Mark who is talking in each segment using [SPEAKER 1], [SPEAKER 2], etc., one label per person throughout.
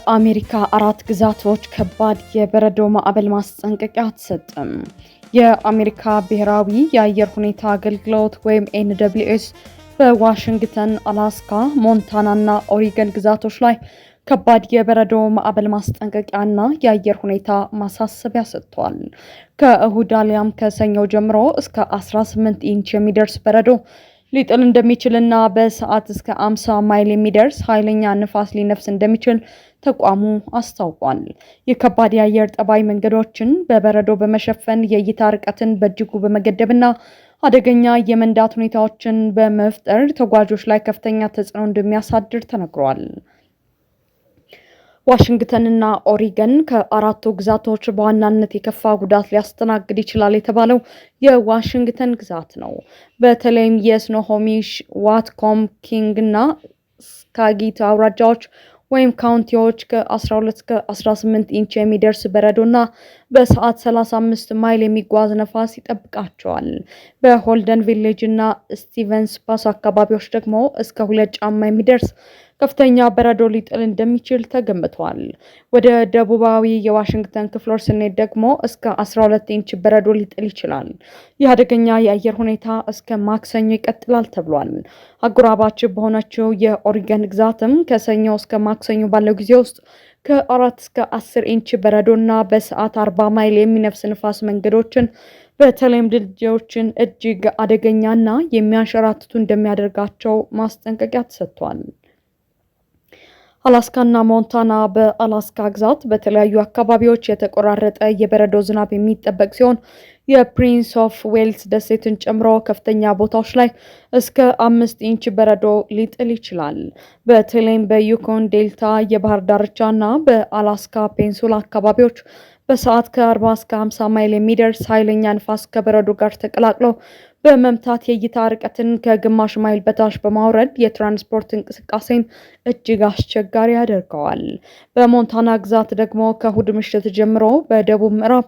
[SPEAKER 1] በአሜሪካ 4 ግዛቶች ከባድ የበረዶ ማዕበል ማስጠንቀቂያ ተሰጠም። የአሜሪካ ብሔራዊ የአየር ሁኔታ አገልግሎት ወይም NWS በዋሽንግተን፣ አላስካ፣ ሞንታና እና ኦሪገን ግዛቶች ላይ ከባድ የበረዶ ማዕበል ማስጠንቀቂያና የአየር ሁኔታ ማሳሰቢያ ሰጥቷል። ከእሁድ አሊያም ከሰኞ ጀምሮ እስከ 18 ኢንች የሚደርስ በረዶ ሊጥል እንደሚችልና በሰዓት እስከ 50 ማይል የሚደርስ ኃይለኛ ንፋስ ሊነፍስ እንደሚችል ተቋሙ አስታውቋል። የከባድ የአየር ጠባይ መንገዶችን በበረዶ በመሸፈን የእይታ ርቀትን በእጅጉ በመገደብና አደገኛ የመንዳት ሁኔታዎችን በመፍጠር ተጓዦች ላይ ከፍተኛ ተጽዕኖ እንደሚያሳድር ተነግሯል። ዋሽንግተን እና ኦሪገን ከአራቱ ግዛቶች በዋናነት የከፋ ጉዳት ሊያስተናግድ ይችላል የተባለው የዋሽንግተን ግዛት ነው። በተለይም የስኖሆሚሽ፣ ዋትኮም፣ ኪንግ እና ስካጊት አውራጃዎች ወይም ካውንቲዎች ከ12 እስከ 18 ኢንች የሚደርስ በረዶና በሰዓት 35 ማይል የሚጓዝ ነፋስ ይጠብቃቸዋል። በሆልደን ቪሌጅ እና ስቲቨንስ ፓስ አካባቢዎች ደግሞ እስከ 2 ጫማ የሚደርስ ከፍተኛ በረዶ ሊጥል እንደሚችል ተገምቷል። ወደ ደቡባዊ የዋሽንግተን ክፍሎች ስንሄድ ደግሞ እስከ 12 ኢንች በረዶ ሊጥል ይችላል። ይህ አደገኛ የአየር ሁኔታ እስከ ማክሰኞ ይቀጥላል ተብሏል። አጎራባች በሆነችው የኦሪገን ግዛትም ከሰኞ እስከ ማክሰኞ ባለው ጊዜ ውስጥ ከ4 እስከ 10 ኢንች በረዶና በሰዓት 40 ማይል የሚነፍስ ንፋስ መንገዶችን በተለይም ድልድዮችን እጅግ አደገኛና የሚያንሸራትቱ እንደሚያደርጋቸው ማስጠንቀቂያ ተሰጥቷል። አላስካና ሞንታና በአላስካ ግዛት በተለያዩ አካባቢዎች የተቆራረጠ የበረዶ ዝናብ የሚጠበቅ ሲሆን የፕሪንስ ኦፍ ዌልስ ደሴትን ጨምሮ ከፍተኛ ቦታዎች ላይ እስከ 5 ኢንች በረዶ ሊጥል ይችላል። በተለይም በዩኮን ዴልታ የባህር ዳርቻና በአላስካ ፔንሱላ አካባቢዎች በሰዓት ከ40 እስከ 50 ማይል የሚደርስ ኃይለኛ ንፋስ ከበረዶ ጋር ተቀላቅሎ በመምታት የእይታ ርቀትን ከግማሽ ማይል በታች በማውረድ የትራንስፖርት እንቅስቃሴን እጅግ አስቸጋሪ ያደርገዋል። በሞንታና ግዛት ደግሞ ከእሁድ ምሽት ጀምሮ በደቡብ ምዕራብ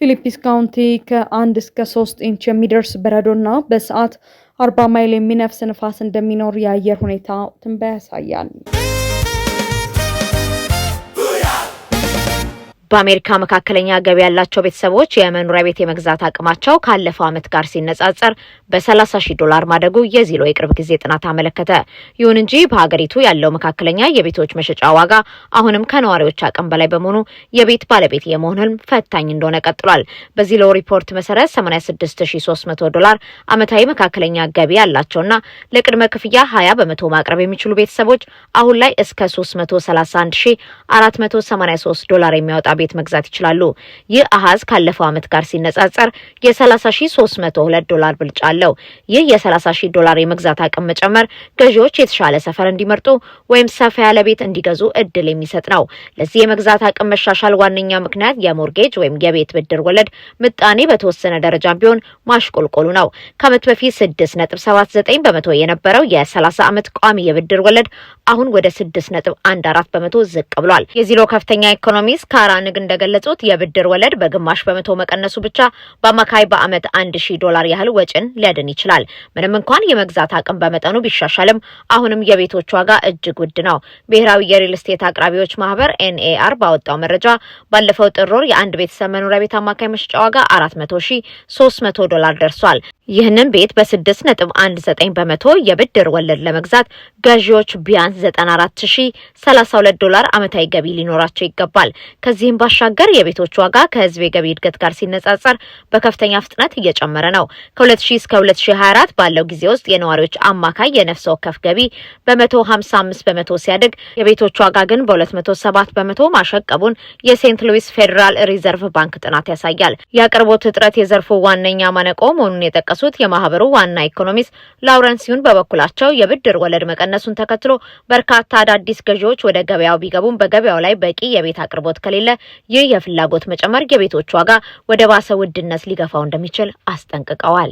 [SPEAKER 1] ፊሊፒንስ ካውንቲ ከ1 እስከ 3 ኢንች የሚደርስ በረዶና በሰዓት 40 ማይል የሚነፍስ ንፋስ እንደሚኖር የአየር ሁኔታ ትንበያ ያሳያል።
[SPEAKER 2] በአሜሪካ መካከለኛ ገቢ ያላቸው ቤተሰቦች የመኖሪያ ቤት የመግዛት አቅማቸው ካለፈው ዓመት ጋር ሲነጻጸር በ$30,000 ማደጉ የዚሎ የቅርብ ጊዜ ጥናት አመለከተ። ይሁን እንጂ በሀገሪቱ ያለው መካከለኛ የቤቶች መሸጫ ዋጋ አሁንም ከነዋሪዎች አቅም በላይ በመሆኑ የቤት ባለቤት የመሆን ህልም ፈታኝ እንደሆነ ቀጥሏል። በዚሎ ሪፖርት መሰረት $86,300 ዓመታዊ መካከለኛ ገቢ ያላቸውና ለቅድመ ክፍያ 20% ማቅረብ የሚችሉ ቤተሰቦች አሁን ላይ እስከ $331,483 የሚያወጣ ቤት መግዛት ይችላሉ። ይህ አሃዝ ካለፈው ዓመት ጋር ሲነጻጸር $30,302 ብልጫ አለው። ይህ $30,000 የመግዛት አቅም መጨመር ገዢዎች የተሻለ ሰፈር እንዲመርጡ ወይም ሰፋ ያለ ቤት እንዲገዙ እድል የሚሰጥ ነው። ለዚህ የመግዛት አቅም መሻሻል ዋነኛ ምክንያት የሞርጌጅ ወይም የቤት ብድር ወለድ ምጣኔ በተወሰነ ደረጃ ቢሆን ማሽቆልቆሉ ነው። ከዓመት በፊት 6.79% የነበረው የ30 ዓመት ቋሚ የብድር ወለድ አሁን ወደ 6.14% ዝቅ ብሏል። የዚሎ ከፍተኛ ኢኮኖሚስት ካራንግ እንደገለጹት የብድር ወለድ በግማሽ በመቶ መቀነሱ ብቻ በአማካይ በአመት $1,000 ያህል ወጪን ሊያድን ይችላል። ምንም እንኳን የመግዛት አቅም በመጠኑ ቢሻሻልም አሁንም የቤቶች ዋጋ እጅግ ውድ ነው። ብሔራዊ የሪል ስቴት አቅራቢዎች ማህበር NAR ባወጣው መረጃ ባለፈው ጥር ወር የአንድ ቤተሰብ መኖሪያ ቤት አማካይ መሸጫ ዋጋ $400,300 ደርሷል። ይህንን ቤት በ6.19% የብድር ወለድ ለመግዛት ገዢዎች ቢያንስ $94,032 ዓመታዊ ገቢ ሊኖራቸው ይገባል። ከዚህም ባሻገር የቤቶች ዋጋ ከህዝብ የገቢ እድገት ጋር ሲነጻጸር በከፍተኛ ፍጥነት እየጨመረ ነው። ከ2000 እስከ 2024 ባለው ጊዜ ውስጥ የነዋሪዎች አማካይ የነፍስ ወከፍ ገቢ በ155% ሲያድግ የቤቶች ዋጋ ግን በ207% ማሸቀቡን የሴንት ሉዊስ ፌዴራል ሪዘርቭ ባንክ ጥናት ያሳያል። የአቅርቦት እጥረት የዘርፉ ዋነኛ ማነቆ መሆኑን የጠቀሱት የማህበሩ ዋና ኢኮኖሚስት ላውረንስ ሲሆን በበኩላቸው የብድር ወለድ መቀነሱን ተከትሎ በርካታ አዳዲስ ገዢዎች ወደ ገበያው ቢገቡም በገበያው ላይ በቂ የቤት አቅርቦት ከሌለ ይህ የፍላጎት መጨመር የቤቶች ዋጋ ወደ ባሰ ውድነት ሊገፋው እንደሚችል አስጠንቅቀዋል።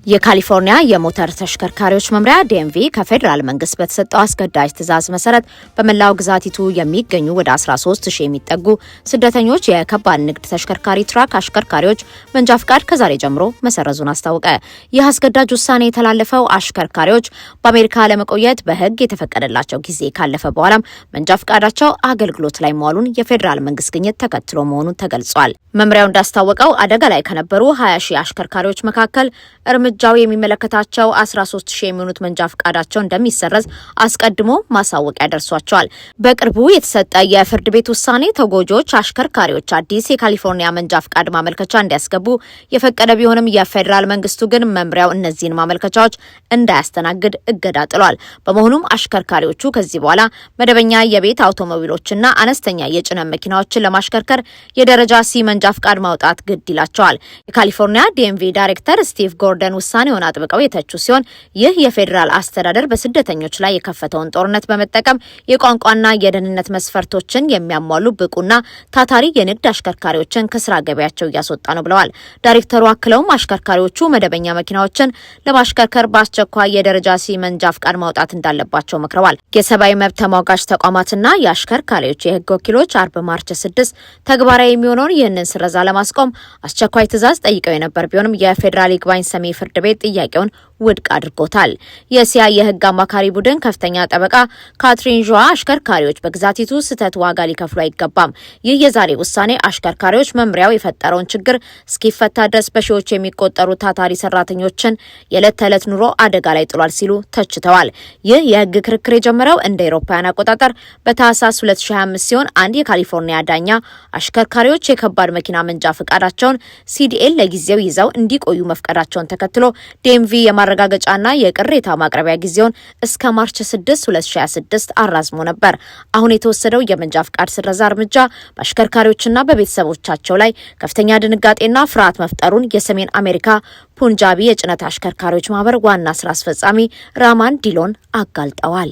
[SPEAKER 2] የካሊፎርኒያ የሞተር ተሽከርካሪዎች መምሪያ ዲኤምቪ ከፌደራል መንግስት በተሰጠው አስገዳጅ ትዕዛዝ መሰረት በመላው ግዛቲቱ የሚገኙ ወደ 13000 የሚጠጉ ስደተኞች የከባድ ንግድ ተሽከርካሪ ትራክ አሽከርካሪዎች መንጃ ፍቃድ ከዛሬ ጀምሮ መሰረዙን አስታወቀ። ይህ አስገዳጅ ውሳኔ የተላለፈው አሽከርካሪዎች በአሜሪካ ለመቆየት በህግ የተፈቀደላቸው ጊዜ ካለፈ በኋላም መንጃ ፍቃዳቸው አገልግሎት ላይ መዋሉን የፌደራል መንግስት ግኝት ተከትሎ መሆኑን ተገልጿል። መምሪያው እንዳስታወቀው አደጋ ላይ ከነበሩ 20000 አሽከርካሪዎች መካከል እርምጃው የሚመለከታቸው 13000 የሚሆኑት መንጃ ፍቃዳቸው እንደሚሰረዝ አስቀድሞ ማሳወቂያ ደርሷቸዋል። በቅርቡ የተሰጠ የፍርድ ቤት ውሳኔ ተጎጆች አሽከርካሪዎች አዲስ የካሊፎርኒያ መንጃ ፍቃድ ማመልከቻ እንዲያስገቡ የፈቀደ ቢሆንም የፌደራል መንግስቱ ግን መምሪያው እነዚህን ማመልከቻዎች እንዳያስተናግድ እገዳ ጥሏል። በመሆኑም አሽከርካሪዎቹ ከዚህ በኋላ መደበኛ የቤት አውቶሞቢሎችና አነስተኛ የጭነት መኪናዎችን ለማሽከርከር የደረጃ ሲ መንጃ ፍቃድ ማውጣት ግድ ይላቸዋል። የካሊፎርኒያ ዲኤምቪ ዳይሬክተር ስቲቭ ጎርደን ውሳኔውን አጥብቀው የተቹ ሲሆን ይህ የፌደራል አስተዳደር በስደተኞች ላይ የከፈተውን ጦርነት በመጠቀም የቋንቋና የደህንነት መስፈርቶችን የሚያሟሉ ብቁና ታታሪ የንግድ አሽከርካሪዎችን ከስራ ገበያቸው እያስወጣ ነው ብለዋል። ዳይሬክተሩ አክለውም አሽከርካሪዎቹ መደበኛ መኪናዎችን ለማሽከርከር በአስቸኳይ የደረጃ ሲ መንጃ ፍቃድ ማውጣት እንዳለባቸው መክረዋል። የሰብአዊ መብት ተሟጋች ተቋማትና የአሽከርካሪዎች የህግ ወኪሎች አርብ ማርች 6 ተግባራዊ የሚሆነውን ይህንን ስረዛ ለማስቆም አስቸኳይ ትዕዛዝ ጠይቀው የነበር ቢሆንም የፌደራል ይግባኝ ሰሚ ፍርድ ቤት ጥያቄውን ውድቅ አድርጎታል። የሲያ የህግ አማካሪ ቡድን ከፍተኛ ጠበቃ ካትሪን ዦዋ አሽከርካሪዎች በግዛቲቱ ስህተት ዋጋ ሊከፍሉ አይገባም፣ ይህ የዛሬ ውሳኔ አሽከርካሪዎች መምሪያው የፈጠረውን ችግር እስኪፈታ ድረስ በሺዎች የሚቆጠሩ ታታሪ ሰራተኞችን የዕለት ተዕለት ኑሮ አደጋ ላይ ጥሏል ሲሉ ተችተዋል። ይህ የህግ ክርክር የጀመረው እንደ አውሮፓውያን አቆጣጠር በታህሳስ 2025 ሲሆን አንድ የካሊፎርኒያ ዳኛ አሽከርካሪዎች የከባድ መኪና መንጃ ፈቃዳቸውን ሲዲኤል ለጊዜው ይዘው እንዲቆዩ መፍቀዳቸውን ተከትሎ ዲኤምቪ የማረጋገጫና የቅሬታ ማቅረቢያ ጊዜውን እስከ ማርች 6 2026 አራዝሞ ነበር። አሁን የተወሰደው የመንጃ ፍቃድ ስረዛ እርምጃ በአሽከርካሪዎችና በቤተሰቦቻቸው ላይ ከፍተኛ ድንጋጤና ፍርሃት መፍጠሩን የሰሜን አሜሪካ ፑንጃቢ የጭነት አሽከርካሪዎች ማህበር ዋና ስራ አስፈጻሚ ራማን ዲሎን አጋልጠዋል።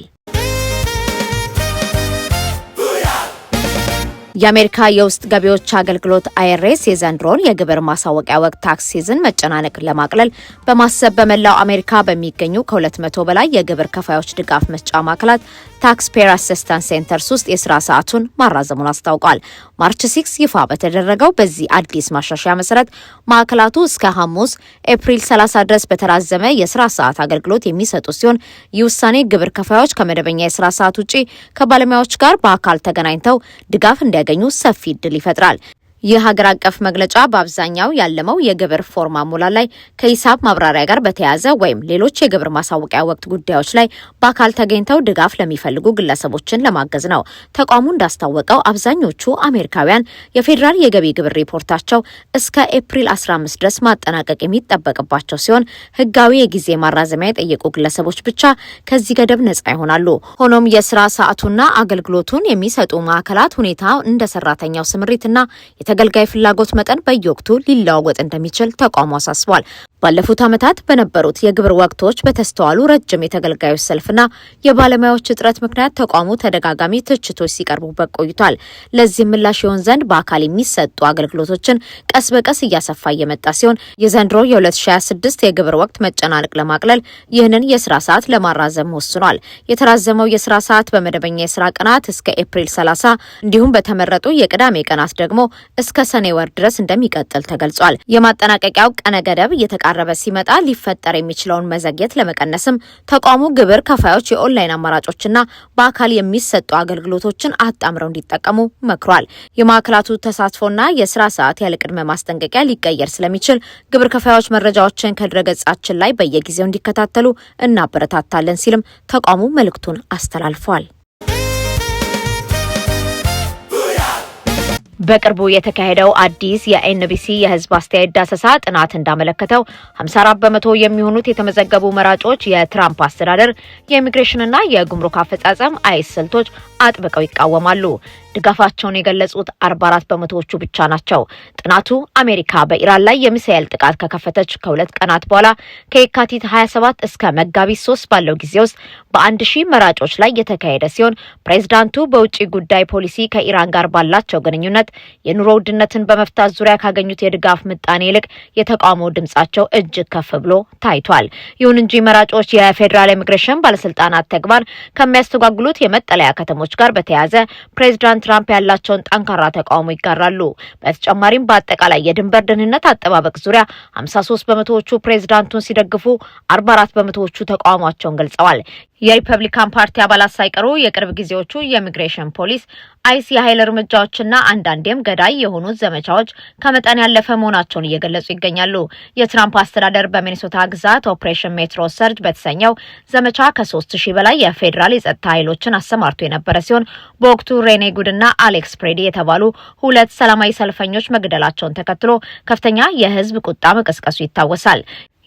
[SPEAKER 2] የአሜሪካ የውስጥ ገቢዎች አገልግሎት አይአርኤስ የዘንድሮን የግብር ማሳወቂያ ወቅት ታክስ ሲዝን መጨናነቅ ለማቅለል በማሰብ በመላው አሜሪካ በሚገኙ ከ200 በላይ የግብር ከፋዮች ድጋፍ መስጫ ማዕከላት ታክስ ፔየር አሲስታንስ ሴንተርስ ውስጥ የስራ ሰዓቱን ማራዘሙን አስታውቋል። ማርች 6 ይፋ በተደረገው በዚህ አዲስ ማሻሻያ መሰረት ማዕከላቱ እስከ ሐሙስ ኤፕሪል 30 ድረስ በተራዘመ የስራ ሰዓት አገልግሎት የሚሰጡ ሲሆን ይህ ውሳኔ ግብር ከፋዮች ከመደበኛ የስራ ሰዓት ውጪ ከባለሙያዎች ጋር በአካል ተገናኝተው ድጋፍ እንዲያገኙ ሰፊ እድል ይፈጥራል። ይህ ሀገር አቀፍ መግለጫ በአብዛኛው ያለመው የግብር ፎርም አሞላል ላይ ከሂሳብ ማብራሪያ ጋር በተያያዘ ወይም ሌሎች የግብር ማሳወቂያ ወቅት ጉዳዮች ላይ በአካል ተገኝተው ድጋፍ ለሚፈልጉ ግለሰቦችን ለማገዝ ነው። ተቋሙ እንዳስታወቀው አብዛኞቹ አሜሪካውያን የፌዴራል የገቢ ግብር ሪፖርታቸው እስከ ኤፕሪል 15 ድረስ ማጠናቀቅ የሚጠበቅባቸው ሲሆን ህጋዊ የጊዜ ማራዘሚያ የጠየቁ ግለሰቦች ብቻ ከዚህ ገደብ ነጻ ይሆናሉ። ሆኖም የስራ ሰዓቱና አገልግሎቱን የሚሰጡ ማዕከላት ሁኔታ እንደ ሰራተኛው ስምሪትና የተገልጋይ ፍላጎት መጠን በየወቅቱ ሊለዋወጥ እንደሚችል ተቋሙ አሳስቧል። ባለፉት ዓመታት በነበሩት የግብር ወቅቶች በተስተዋሉ ረጅም የተገልጋዮች ሰልፍና የባለሙያዎች እጥረት ምክንያት ተቋሙ ተደጋጋሚ ትችቶች ሲቀርቡበት ቆይቷል። ለዚህ ምላሽ ይሆን ዘንድ በአካል የሚሰጡ አገልግሎቶችን ቀስ በቀስ እያሰፋ እየመጣ ሲሆን የዘንድሮ የ2026 የግብር ወቅት መጨናነቅ ለማቅለል ይህንን የስራ ሰዓት ለማራዘም ወስኗል። የተራዘመው የስራ ሰዓት በመደበኛ የስራ ቀናት እስከ ኤፕሪል 30 እንዲሁም በተመረጡ የቅዳሜ ቀናት ደግሞ እስከ ሰኔ ወር ድረስ እንደሚቀጥል ተገልጿል። የማጠናቀቂያው ቀነ ገደብ እየተቃረበ ሲመጣ ሊፈጠር የሚችለውን መዘግየት ለመቀነስም ተቋሙ ግብር ከፋዮች የኦንላይን አማራጮችና በአካል የሚሰጡ አገልግሎቶችን አጣምረው እንዲጠቀሙ መክሯል። የማዕከላቱ ተሳትፎና የስራ ሰዓት ያለ ቅድመ ማስጠንቀቂያ ሊቀየር ስለሚችል ግብር ከፋዮች መረጃዎችን ከድረገጻችን ላይ በየጊዜው እንዲከታተሉ እናበረታታለን ሲልም ተቋሙ መልእክቱን አስተላልፏል። በቅርቡ የተካሄደው አዲስ የኤንቢሲ የህዝብ አስተያየት ዳሰሳ ጥናት እንዳመለከተው 54 በመቶ የሚሆኑት የተመዘገቡ መራጮች የትራምፕ አስተዳደር የኢሚግሬሽንና የጉምሩክ አፈጻጸም አይስ ስልቶች አጥብቀው ይቃወማሉ። ድጋፋቸውን የገለጹት 44 በመቶዎቹ ብቻ ናቸው። ጥናቱ አሜሪካ በኢራን ላይ የሚሳኤል ጥቃት ከከፈተች ከ2 ቀናት በኋላ ከየካቲት 27 እስከ መጋቢት 3 ባለው ጊዜ ውስጥ በ1000 መራጮች ላይ የተካሄደ ሲሆን ፕሬዝዳንቱ በውጪ ጉዳይ ፖሊሲ ከኢራን ጋር ባላቸው ግንኙነት የኑሮ ውድነትን በመፍታት ዙሪያ ካገኙት የድጋፍ ምጣኔ ይልቅ የተቃውሞ ድምጻቸው እጅግ ከፍ ብሎ ታይቷል። ይሁን እንጂ መራጮች የፌዴራል ኢሚግሬሽን ባለስልጣናት ተግባር ከሚያስተጓጉሉት የመጠለያ ከተሞች ጋር በተያያዘ ፕሬዝዳንት ትራምፕ ያላቸውን ጠንካራ ተቃውሞ ይጋራሉ። በተጨማሪም በአጠቃላይ የድንበር ደህንነት አጠባበቅ ዙሪያ 53 በመቶዎቹ ፕሬዝዳንቱን ሲደግፉ 44 በመቶዎቹ ተቃውሟቸውን ገልጸዋል። የሪፐብሊካን ፓርቲ አባላት ሳይቀሩ የቅርብ ጊዜዎቹ የኢሚግሬሽን ፖሊስ አይስ የኃይል እርምጃዎችና አንዳንዴም ገዳይ የሆኑት ዘመቻዎች ከመጠን ያለፈ መሆናቸውን እየገለጹ ይገኛሉ። የትራምፕ አስተዳደር በሚኒሶታ ግዛት ኦፕሬሽን ሜትሮ ሰርጅ በተሰኘው ዘመቻ ከ3000 በላይ የፌዴራል የጸጥታ ኃይሎችን አሰማርቶ የነበረ ሲሆን በወቅቱ ሬኔ ጉድና አሌክስ ፕሬዲ የተባሉ 2 ሰላማዊ ሰልፈኞች መገደላቸውን ተከትሎ ከፍተኛ የህዝብ ቁጣ መቀስቀሱ ይታወሳል።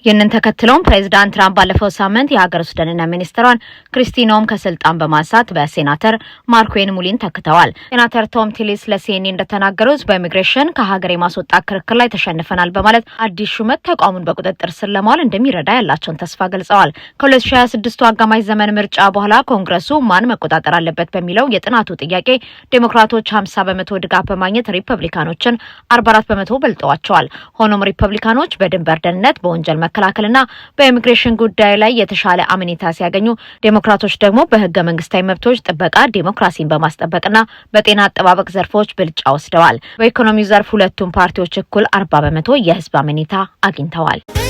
[SPEAKER 2] ይህንን ተከትሎም ፕሬዝዳንት ትራምፕ ባለፈው ሳምንት የሀገር ውስጥ ደህንነት ሚኒስትሯን ክሪስቲ ኖም ከስልጣን በማንሳት በሴናተር ማርክ ዌንሙሊን ተክተዋል። ሴናተር ቶም ቲሊስ ለሲኤንኤን እንደተናገሩት በኢሚግሬሽን ከሀገር የማስወጣት ክርክር ላይ ተሸንፈናል በማለት አዲስ ሹመት ተቋሙን በቁጥጥር ስር ለማዋል እንደሚረዳ ያላቸውን ተስፋ ገልጸዋል። ከ2026 አጋማሽ ዘመን ምርጫ በኋላ ኮንግረሱ ማን መቆጣጠር አለበት በሚለው የጥናቱ ጥያቄ ዴሞክራቶች 50 በመቶ ድጋፍ በማግኘት ሪፐብሊካኖችን 44 በመቶ በልጠዋቸዋል። ሆኖም ሪፐብሊካኖች በድንበር ደህንነት፣ በወንጀል መከላከልና በኢሚግሬሽን ጉዳይ ላይ የተሻለ አመኔታ ሲያገኙ ዴሞክራቶች ደግሞ በህገ መንግስታዊ መብቶች ጥበቃ፣ ዴሞክራሲን በማስጠበቅና በጤና አጠባበቅ ዘርፎች ብልጫ ወስደዋል። በኢኮኖሚው ዘርፍ ሁለቱም ፓርቲዎች እኩል 40 በመቶ የህዝብ አመኔታ አግኝተዋል።